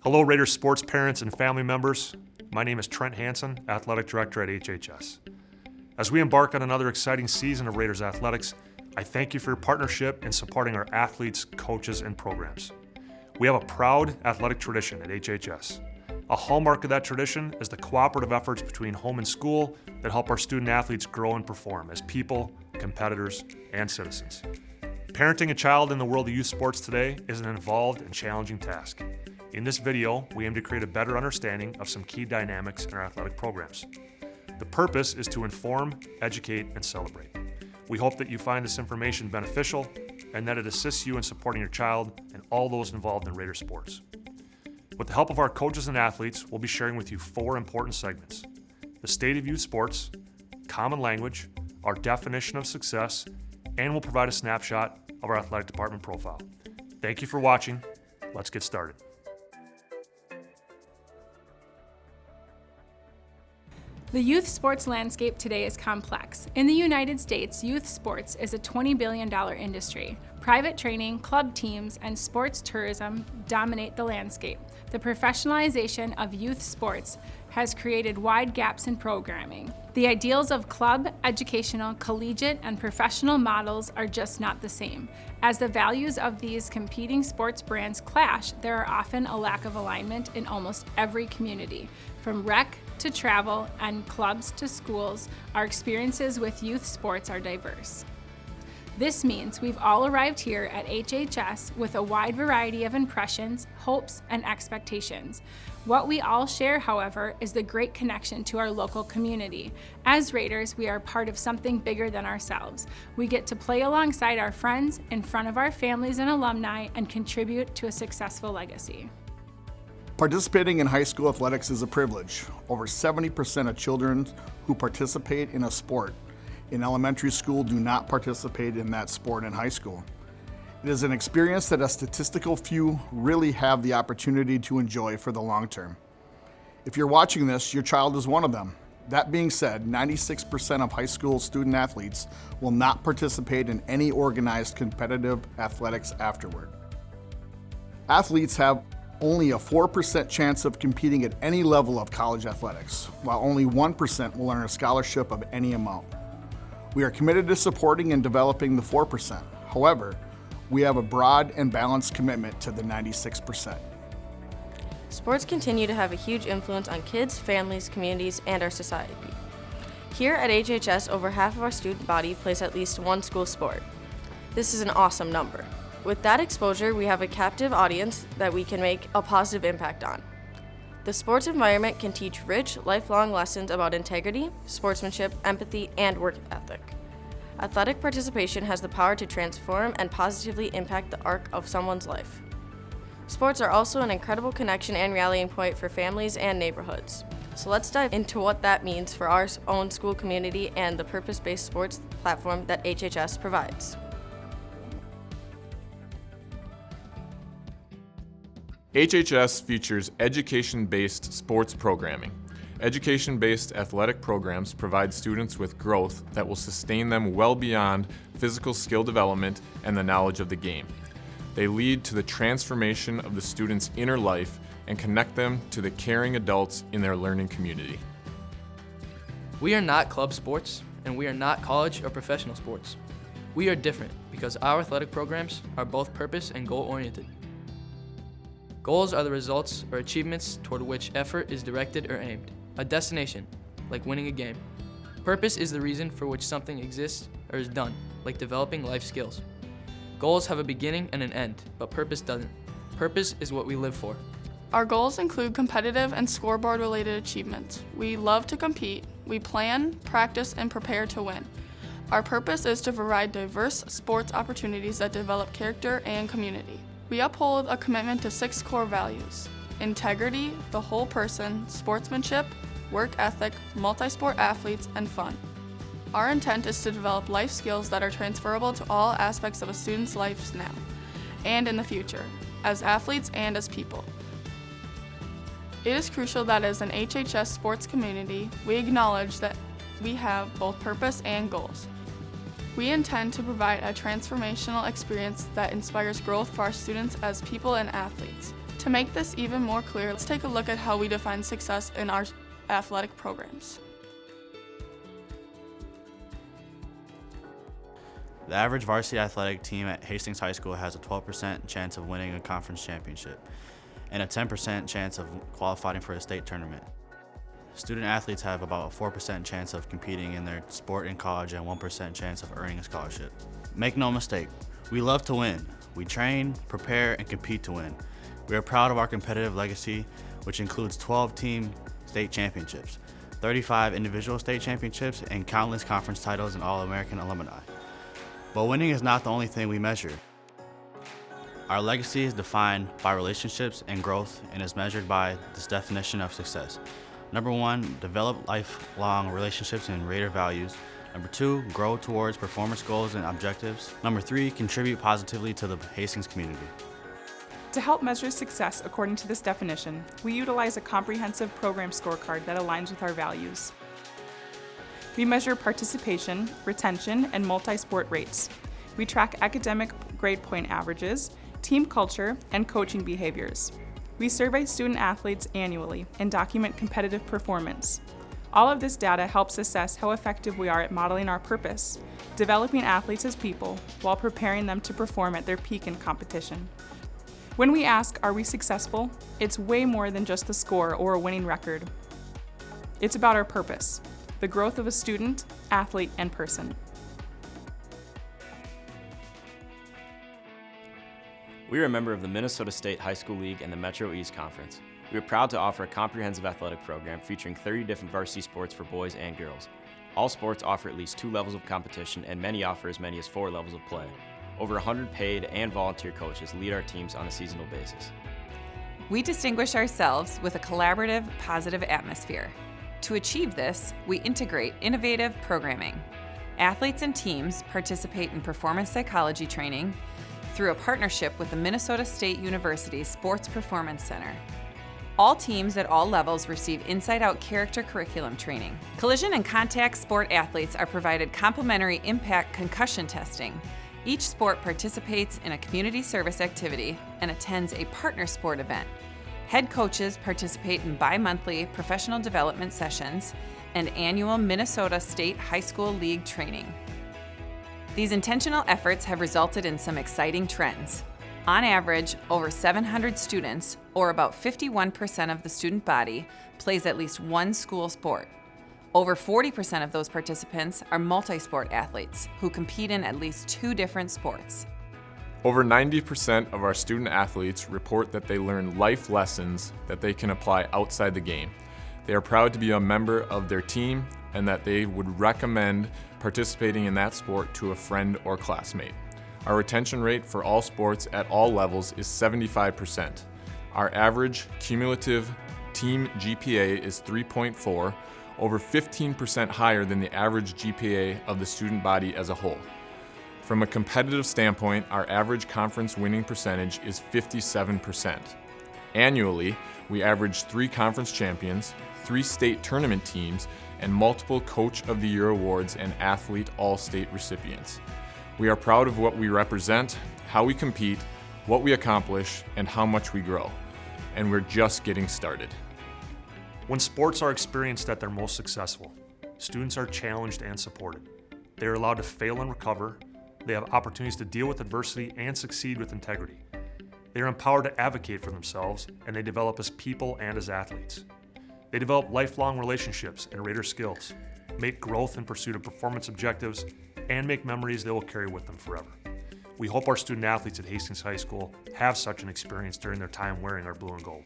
Hello, Raiders sports parents and family members. My name is Trent Hansen, Athletic Director at HHS. As we embark on another exciting season of Raiders athletics, I thank you for your partnership in supporting our athletes, coaches, and programs. We have a proud athletic tradition at HHS. A hallmark of that tradition is the cooperative efforts between home and school that help our student athletes grow and perform as people, competitors, and citizens. Parenting a child in the world of youth sports today is an involved and challenging task. In this video, we aim to create a better understanding of some key dynamics in our athletic programs. The purpose is to inform, educate, and celebrate. We hope that you find this information beneficial and that it assists you in supporting your child and all those involved in Raider sports. With the help of our coaches and athletes, we'll be sharing with you 4 important segments: the state of youth sports, common language, our definition of success, and we'll provide a snapshot of our athletic department profile. Thank you for watching. Let's get started. The youth sports landscape today is complex. In the United States, youth sports is a $20 billion industry. Private training, club teams, and sports tourism dominate the landscape. The professionalization of youth sports has created wide gaps in programming. The ideals of club, educational, collegiate, and professional models are just not the same. As the values of these competing sports brands clash, there are often a lack of alignment in almost every community. From rec to travel and clubs to schools, our experiences with youth sports are diverse. This means we've all arrived here at HHS with a wide variety of impressions, hopes, and expectations. What we all share, however, is the great connection to our local community. As Raiders, we are part of something bigger than ourselves. We get to play alongside our friends, in front of our families and alumni, and contribute to a successful legacy. Participating in high school athletics is a privilege. Over 70% of children who participate in a sport in elementary school do not participate in that sport in high school. It is an experience that a statistical few really have the opportunity to enjoy for the long term. If you're watching this, your child is one of them. That being said, 96% of high school student athletes will not participate in any organized competitive athletics afterward. Athletes have only a 4% chance of competing at any level of college athletics, while only 1% will earn a scholarship of any amount. We are committed to supporting and developing the 4%. However, we have a broad and balanced commitment to the 96%. Sports continue to have a huge influence on kids, families, communities, and our society. Here at HHS, over half of our student body plays at least one school sport. This is an awesome number. With that exposure, we have a captive audience that we can make a positive impact on. The sports environment can teach rich, lifelong lessons about integrity, sportsmanship, empathy, and work ethic. Athletic participation has the power to transform and positively impact the arc of someone's life. Sports are also an incredible connection and rallying point for families and neighborhoods. So let's dive into what that means for our own school community and the purpose-based sports platform that HHS provides. HHS features education-based sports programming. Education-based athletic programs provide students with growth that will sustain them well beyond physical skill development and the knowledge of the game. They lead to the transformation of the student's inner life and connect them to the caring adults in their learning community. We are not club sports, and we are not college or professional sports. We are different because our athletic programs are both purpose and goal-oriented. Goals are the results or achievements toward which effort is directed or aimed. A destination, like winning a game. Purpose is the reason for which something exists or is done, like developing life skills. Goals have a beginning and an end, but purpose doesn't. Purpose is what we live for. Our goals include competitive and scoreboard-related achievements. We love to compete. We plan, practice, and prepare to win. Our purpose is to provide diverse sports opportunities that develop character and community. We uphold a commitment to 6 core values: integrity, the whole person, sportsmanship, work ethic, multi-sport athletes, and fun. Our intent is to develop life skills that are transferable to all aspects of a student's lives now and in the future, as athletes and as people. It is crucial that as an HHS sports community, we acknowledge that we have both purpose and goals. We intend to provide a transformational experience that inspires growth for our students as people and athletes. To To make this even more clear, let's take a look at how we define success in our athletic programs. The average varsity athletic team at Hastings High School has a 12% chance of winning a conference championship and a 10% chance of qualifying for a state tournament. Student athletes have about a 4% chance of competing in their sport in college and 1% chance of earning a scholarship. Make no mistake, we love to win. We train, prepare, and compete to win. We are proud of our competitive legacy, which includes 12 team state championships, 35 individual state championships, and countless conference titles and All-American alumni. But winning is not the only thing we measure. Our legacy is defined by relationships and growth and is measured by this definition of success. Number 1, develop lifelong relationships and Raider values. Number 2, grow towards performance goals and objectives. Number 3, contribute positively to the Hastings community. To help measure success according to this definition, we utilize a comprehensive program scorecard that aligns with our values. We measure participation, retention, and multi-sport rates. We track academic grade point averages, team culture, and coaching behaviors. We survey student athletes annually and document competitive performance. All of this data helps assess how effective we are at modeling our purpose, developing athletes as people, while preparing them to perform at their peak in competition. When we ask, are we successful? It's way more than just the score or a winning record. It's about our purpose, the growth of a student, athlete, and person. We are a member of the Minnesota State High School League and the Metro East Conference. We are proud to offer a comprehensive athletic program featuring 30 different varsity sports for boys and girls. All sports offer at least 2 levels of competition, and many offer as many as 4 levels of play. Over 100 paid and volunteer coaches lead our teams on a seasonal basis. We distinguish ourselves with a collaborative, positive atmosphere. To achieve this, we integrate innovative programming. Athletes and teams participate in performance psychology training through a partnership with the Minnesota State University Sports Performance Center. All teams at all levels receive inside-out character curriculum training. Collision and contact sport athletes are provided complimentary impact concussion testing. Each sport participates in a community service activity and attends a partner sport event. Head coaches participate in bi-monthly professional development sessions and annual Minnesota State High School League training. These intentional efforts have resulted in some exciting trends. On average, over 700 students, or about 51% of the student body, plays at least one school sport. Over 40% of those participants are multi-sport athletes who compete in at least 2 different sports. Over 90% of our student athletes report that they learn life lessons that they can apply outside the game. They are proud to be a member of their team and that they would recommend participating in that sport to a friend or classmate. Our retention rate for all sports at all levels is 75%. Our average cumulative team GPA is 3.4, over 15% higher than the average GPA of the student body as a whole. From a competitive standpoint, our average conference winning percentage is 57%. Annually, we average 3 conference champions, 3 state tournament teams, and multiple Coach of the Year awards and Athlete All-State recipients. We are proud of what we represent, how we compete, what we accomplish, and how much we grow. And we're just getting started. When sports are experienced at their most successful, students are challenged and supported. They are allowed to fail and recover. They have opportunities to deal with adversity and succeed with integrity. They are empowered to advocate for themselves, and they develop as people and as athletes. They develop lifelong relationships and Raider skills, make growth in pursuit of performance objectives, and make memories they will carry with them forever. We hope our student athletes at Hastings High School have such an experience during their time wearing our blue and gold.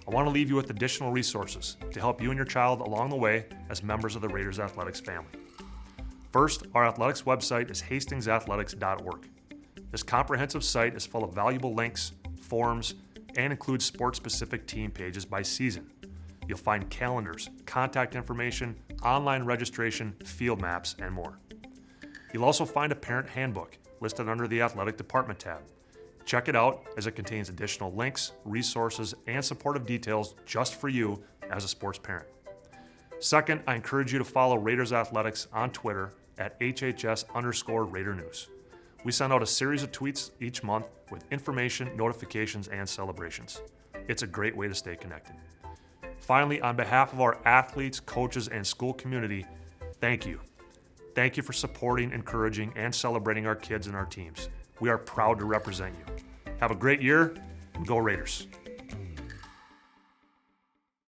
I want to leave you with additional resources to help you and your child along the way as members of the Raiders Athletics family. First, our athletics website is hastingsathletics.org. This comprehensive site is full of valuable links, forums, and includes sports-specific team pages by season. You'll find calendars, contact information, online registration, field maps, and more. You'll also find a parent handbook listed under the Athletic Department tab. Check it out as it contains additional links, resources, and supportive details just for you as a sports parent. Second, I encourage you to follow Raiders Athletics on Twitter at HHS_Raider News. We send out a series of tweets each month with information, notifications, and celebrations. It's a great way to stay connected. Finally, on behalf of our athletes, coaches, and school community, thank you. Thank you for supporting, encouraging, and celebrating our kids and our teams. We are proud to represent you. Have a great year, and go Raiders.